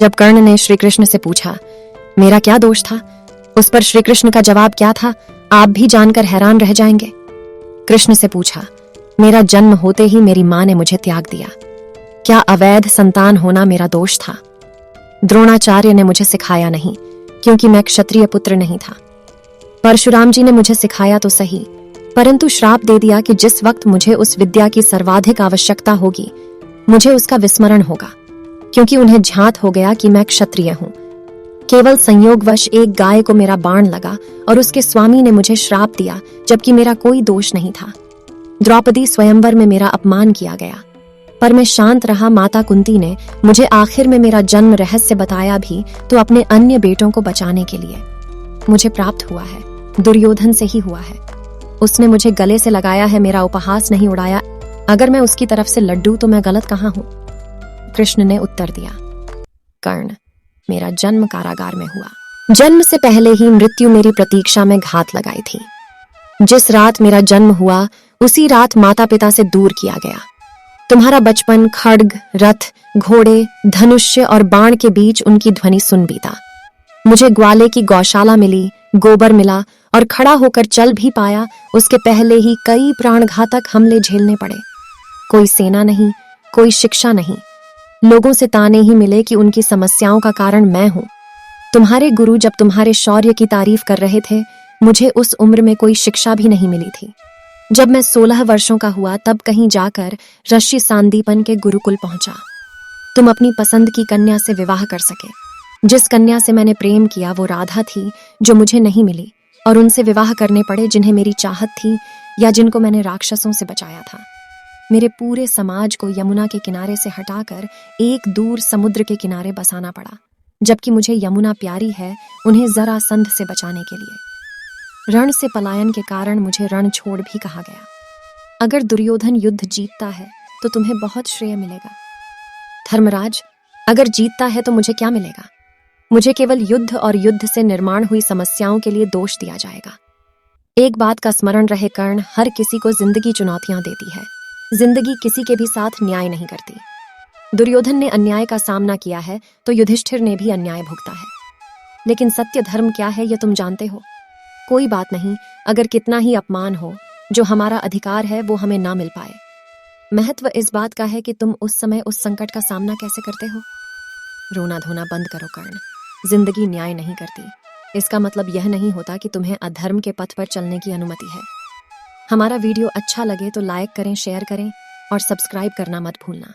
जब कर्ण ने श्री कृष्ण से पूछा मेरा क्या दोष था, उस पर श्री कृष्ण का जवाब क्या था, आप भी जानकर हैरान रह जाएंगे। कृष्ण से पूछा मेरा जन्म होते ही मेरी मां ने मुझे त्याग दिया, क्या अवैध संतान होना मेरा दोष था? द्रोणाचार्य ने मुझे सिखाया नहीं, क्योंकि मैं क्षत्रिय पुत्र नहीं था। परशुराम जी ने मुझे सिखाया तो सही, परंतु श्राप दे दिया कि जिस वक्त मुझे उस विद्या की सर्वाधिक आवश्यकता होगी, मुझे उसका विस्मरण होगा, क्योंकि उन्हें झांत हो गया कि मैं क्षत्रिय हूं। केवल संयोगवश एक गाय को मेरा बाण लगा और उसके स्वामी ने मुझे श्राप दिया, जबकि मेरा कोई दोष नहीं था। द्रौपदी स्वयंवर में मेरा अपमान किया गया, पर मैं शांत रहा। माता कुंती ने मुझे आखिर में मेरा जन्म रहस्य बताया भी तो अपने अन्य बेटों को बचाने के लिए। मुझे प्राप्त हुआ है, दुर्योधन से ही हुआ है। उसने मुझे गले से लगाया है, मेरा उपहास नहीं उड़ाया। अगर मैं उसकी तरफ से लड्डू तो मैं गलत कहाँ हूं? कृष्ण ने उत्तर दिया, कर्ण, मेरा जन्म कारागार में हुआ। जन्म से पहले ही मृत्यु मेरी प्रतीक्षा में घात लगाई थी। जिस रात मेरा जन्म हुआ उसी रात माता पिता से दूर किया गया। तुम्हारा बचपन खड्ग, रथ, घोड़े, धनुष्य और बाण के बीच उनकी ध्वनि सुन बीता। मुझे ग्वाले की गौशाला मिली, गोबर मिला और खड़ा होकर चल भी पाया, उसके पहले ही कई प्राणघातक हमले झेलने पड़े। कोई सेना नहीं, कोई शिक्षा नहीं, लोगों से ताने ही मिले कि उनकी समस्याओं का कारण मैं हूं। तुम्हारे गुरु जब तुम्हारे शौर्य की तारीफ कर रहे थे, मुझे उस उम्र में कोई शिक्षा भी नहीं मिली थी। जब मैं 16 वर्षों का हुआ तब कहीं जाकर ऋषि सांदीपन के गुरुकुल पहुंचा। तुम अपनी पसंद की कन्या से विवाह कर सके। जिस कन्या से मैंने प्रेम किया वो राधा थी, जो मुझे नहीं मिली, और उनसे विवाह करने पड़े जिन्हें मेरी चाहत थी या जिनको मैंने राक्षसों से बचाया था। मेरे पूरे समाज को यमुना के किनारे से हटाकर एक दूर समुद्र के किनारे बसाना पड़ा, जबकि मुझे यमुना प्यारी है, उन्हें जरासंध से बचाने के लिए। रण से पलायन के कारण मुझे रण छोड़ भी कहा गया। अगर दुर्योधन युद्ध जीतता है तो तुम्हें बहुत श्रेय मिलेगा। धर्मराज, अगर जीतता है तो मुझे क्या मिलेगा? मुझे केवल युद्ध और युद्ध से निर्माण हुई समस्याओं के लिए दोष दिया जाएगा। एक बात का स्मरण रहे कर्ण, हर किसी को जिंदगी चुनौतियां देती है। जिंदगी किसी के भी साथ न्याय नहीं करती। दुर्योधन ने अन्याय का सामना किया है तो युधिष्ठिर ने भी अन्याय भुगता है। लेकिन सत्य धर्म क्या है यह तुम जानते हो। कोई बात नहीं, अगर कितना ही अपमान हो, जो हमारा अधिकार है वो हमें ना मिल पाए। महत्व इस बात का है कि तुम उस समय उस संकट का सामना कैसे करते हो। रोना धोना बंद करो कर्ण, जिंदगी न्याय नहीं करती। इसका मतलब यह नहीं होता कि तुम्हें अधर्म के पथ पर चलने की अनुमति है। हमारा वीडियो अच्छा लगे तो लाइक करें, शेयर करें और सब्सक्राइब करना मत भूलना।